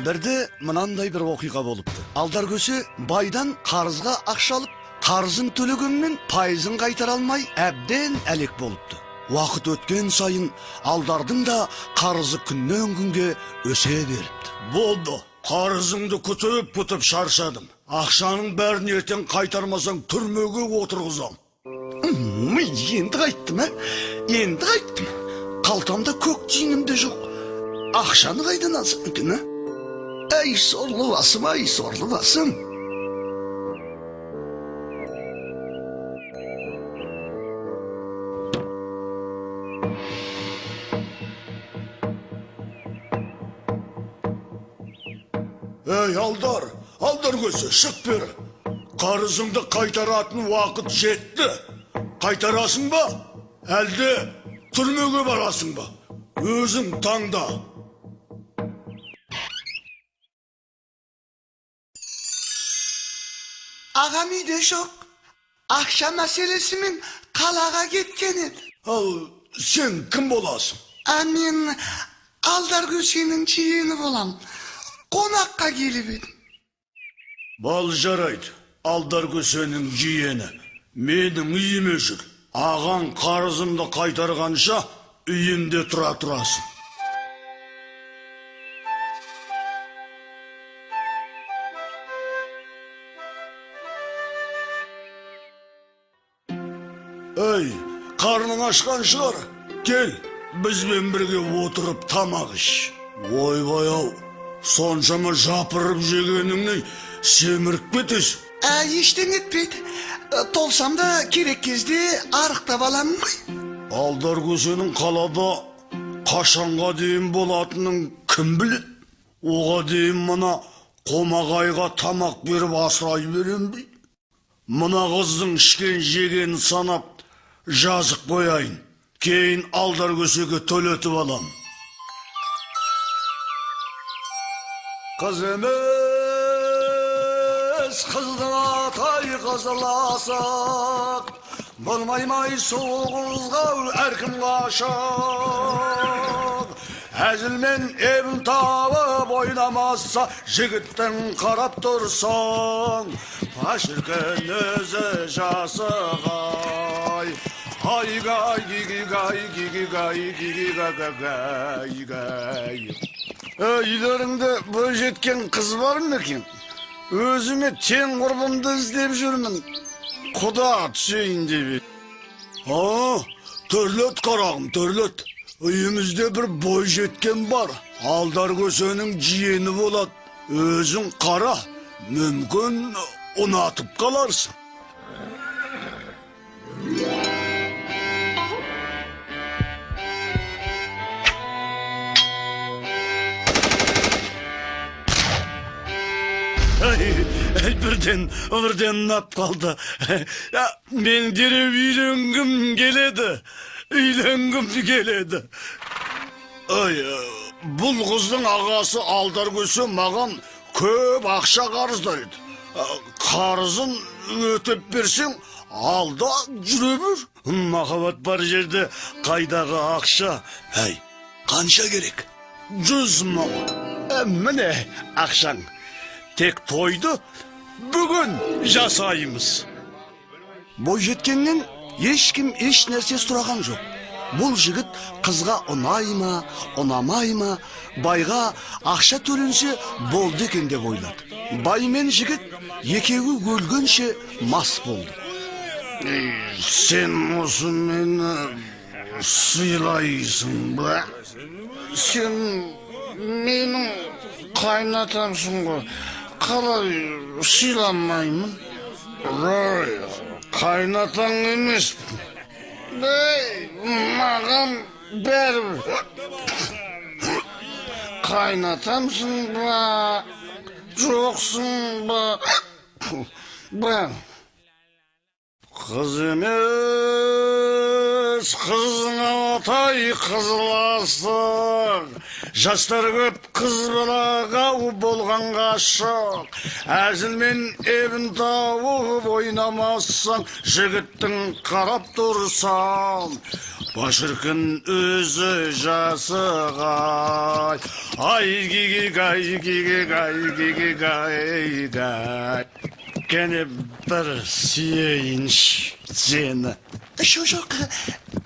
Бірде мынандай бір оқиға болыпты. Алдаркөсе байдан қарызға ақша алып, қарызын төлегенмен пайызын қайтара алмай әбден әлек болыпты. Уақыт өткен сайын Алдардың да қарызы күннен күнге өсе беріпті. Болды, қарызыңды күтіп шаршадым. Ақшаның бәрін ертең қайтармасаң түрмеге отырғызам. Енді қайттым, енді қайттым. Қалтамда көк тиыным да жоқ. Ақшаны қайдан алсам екен, Әй, сорлы басым, ай, сорлы басым. Ей, Алдаркөсе, шық бері. Қарызыңды қайтаратын уақыт жетті. Қайтарасың ба? Әлде түрмеге барасың ба? Өзің таңда. Ағам үйде жоқ. Ақша мәселесімен қалаға кеткен еді. Ал сен кім боласың? Мен Алдаркөсенің жиені болам. Қонаққа келіп едім. Бол жарайды, Алдаркөсенің жиені. Менің үйіме жүр. Ағаң қарызымды қайтарғанша үйімде тұрасың. Ей, қарның ашқан шығар. Кел, бізбен бірге отырып тамақ іш. Ойбай-ау, соншама жапырып жегеніңнен семіріп кетесің. Ештен етпейді. Толсам да керек кезде арықтап аламын ғой. Алдаркөсенің қалада қашанға дейін болатынын кім біледі? Оға дейін мына қомағайға тамақ беріп асырай берем бе? Мына қыздың ішкен жеген санап жазық қояйын. Кейін Алдаркөсеге төлетіп алам. Қыз емес, қыздың атай қызыласақ, болмай суғызға әркім ғашық. Әзілмен ебін тауып ойнамаса, жігіттің қарап тұрсаң, пашіркен өзі жасығай. Ай-гай, гиги-гай, гиги-гай, гиги-гай-гай-гай. Үйлеріңде бойжеткен қыз бар ма екен? Өзіме тең құрбымды іздеп жүрмін. Құда түсейін деп. Төрлет қарағым, төрлет. Үйімізде бір бойжеткен бар. Алдаркөсенің жиені болады. Өзің қара, мүмкін ұнатып қаларсың. Бірден ұнап қалды. Мен дереу үйленгім келеді. Бұл қыздың ағасы Алдаркөсе маған көп ақша қарыздайды. Қарызын өтеп берсең, алда жүре бер. Махаббат бар жерде қайдағы ақша? Қанша керек? 100 мың. Міне ақшаң. Тек тойды бүгін жасаймыз. Бойжеткеннен ешкім еш нәрсе сұраған жоқ. Бұл жігіт қызға ұнай ма, ұнамай ма, байға ақша төленсе болды екен деп ойлады. Бай мен жігіт екеуі өлгенше мас болды. Сен осы мені сыйлайсың ба? Сен менің қайнатамсың ғой. Қалай сыйламаймын? Қайнатаң емеспін. Маған бәрібір. Қайнатамсың ба? Жоқсың ба? Қыз емес, Өз қызыңа атай қызыласың. Жастар көп қыз балаға болған ғашық. Әзіл мен ебін тауып ойнамасаң, жігіттің қарап тұрсам, башыркын өзі жасығай. Ай гигигай, гигигай, гигигай. Кәне бір сүйейінші сені. Жоқ,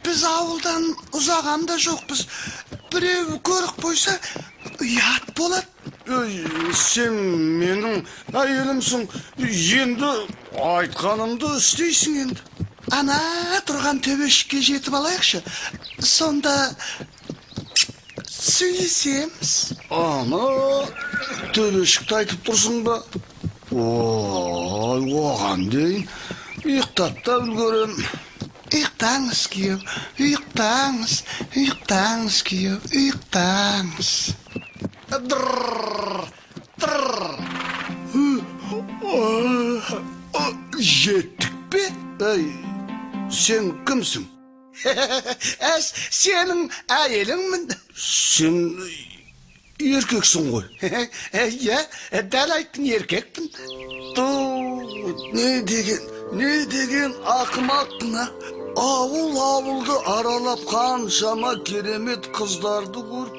біз ауылдан ұзағанда жоқпыз. Біреу көрік қойса, ұят болады. Сен менің әйелімсің, енді айтқанымды істейсің енді. Ана тұрған төбешікке жетіп алайықшы. Сонда сөйлесеміз. Ана төбешікті айтып тұрсың ба? Ой, оған дейін ұйықтап та үлгерем. Ұйықтаңыз, күйеу, ұйықтаңыз, ұйықтаңыз, күйеу, ұйықтаңыз. Жеттік бе? Сен кімсің? Сенің әйеліңмін. Сен еркексің ғой. Иә, дәл айттың, еркекпін. Не деген ақымақпын, а? Ауылды аралап қаншама керемет қыздарды көріп,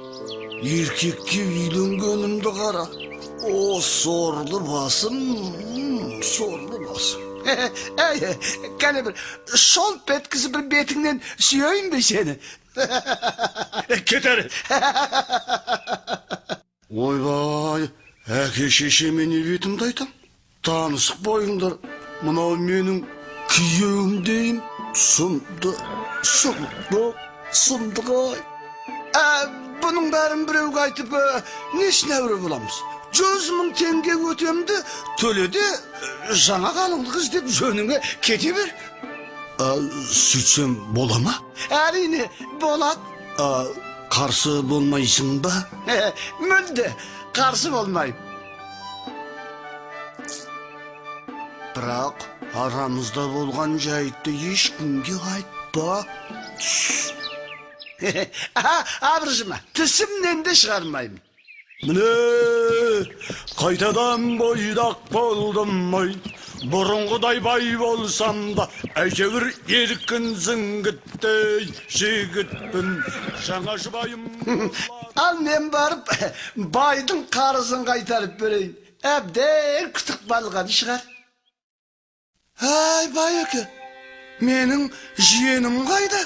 еркекке үйленгенімді қара. О, сорлы басым, сорлы басым. Кәне бір шолп еткізіп бір бетіңнен сүйейін бе сені? Кетер. Ойбай, әке шешеме не бетімді айтам? Танысық бойыңдар, мынау менің күйеуім дейін. Сұмдық-ай. Бұның бәрін біреуге айтып, несін әуре боламыз? 100 000 теңге өтемді, төледе жаңа қалыңдық іздеп жөніңе кете бер. Сөйтсем бола ма? Әрине, болады. Қарсы болмайсың ба? Мүлде қарсы болмайым. Бірақ арамызда болған жайтты ешкімге айтпа. Абыржыма, тісімнен де шығармайым. Міне, қайтадан бойдақ болдым ой. Бұрынғыдай бай болсам да, әйтеуір еркін зіңгіттей жігітпін. Жаңа жұбайым. Ал мен барып, байдың қарызын қайтарып берейін. Әбден күтік балған шығар. Ай, байеке, менің жиенім қайда?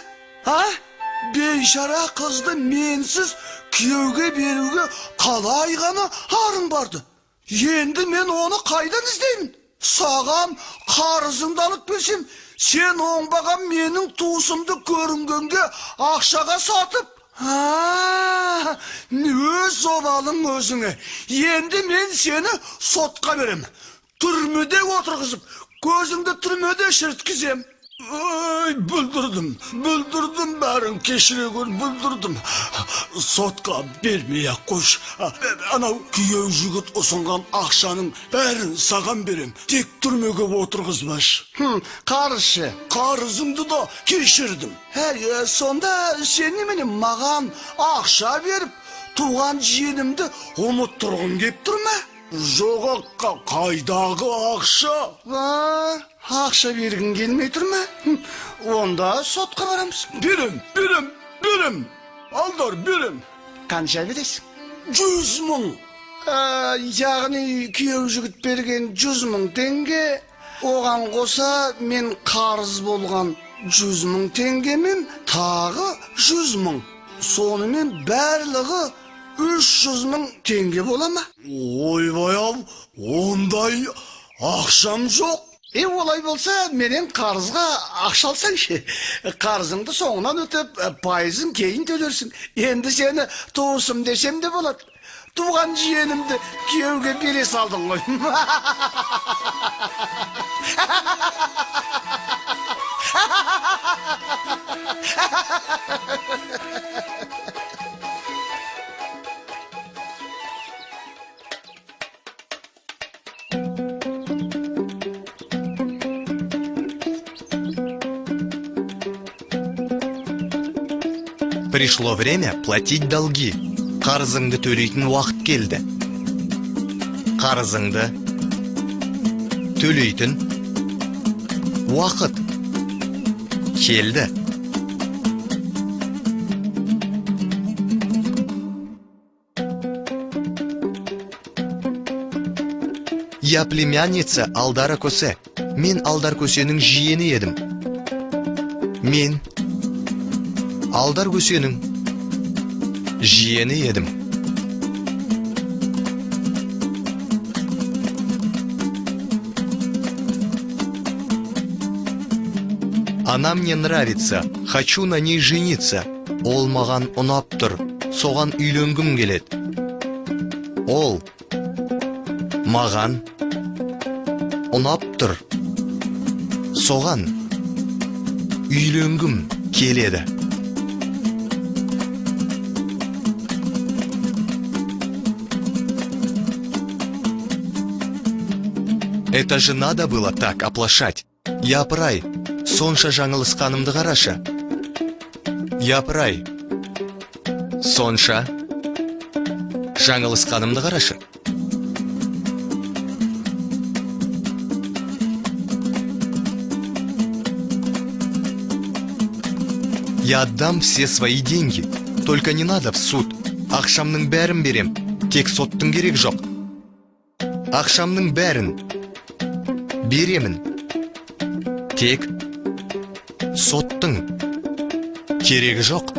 Бейшара қызды менсіз күйеуге беруге қалай ғана арым барды. Енді мен оны қайдан іздеймін? Саған қарызымды алып келсем, сен оңбаған менің туысымды көрінгенге ақшаға сатып, өз обалың өзіңе. Енді мен сені сотқа берем. Түрмеде отырғызып, көзіңді түрмеде шірткізем. Ой, бүлдірдім бәрін, кешіре көр, бүлдірдім. Сотқа бермей-ақ қойш. Анау күйеу жігіт ұсынған ақшаның бәрін саған берем. Тек түрмеге отырғызбаш. Қарызшы? Қарызымды да кешірдім. Сонда сен немене маған ақша беріп, туған жиенімді ұмыттырғың кеп тұр ма? Жоға, қайдағы ақша? Ақша бергің келмей тұр ма? Онда сотқа барамыз. Берем. Алдар, берем. Қанша бересің? 100 000. Яғни күйеу жігіт берген 100 000 теңге, оған қоса мен қарыз болған 100 000 теңгемен тағы 100 000. Сонымен барлығы 300 000 теңге бола ма? Ойбай ау, ондай ақшам жоқ. Олай болса, менен қарызға ақша алсаңшы. Қарызыңды соңынан өтіп, пайызын кейін төлерсің. Енді сені туысым десем де болады. Туған жиенімді күйеуге бере салдың ғой. Пришло время платить долги. Қарызыңды төлейтін уақыт келді. Қарызыңды төлейтін уақыт келді. Я племянница Алдара Көсе. Мен Алдар Көсенің жиені едім. Мен Алдар Көсенің жиені едім. Она мне нравится, хочу на ней жениться. Ол маған ұнап тұр, соған үйленгім келеді. Ол маған ұнап тұр, соған үйленгім келеді. Это же надо было так оплошать. Япырай, сонша жаңылысқанымды қарашы. Япырай, сонша жаңылысқанымды қарашы. Я отдам все свои деньги, только не надо в суд. Ақшамның бәрін берем, тек соттың керек жоқ. Ақшамның бәрін беремін, тек соттың керегі жоқ.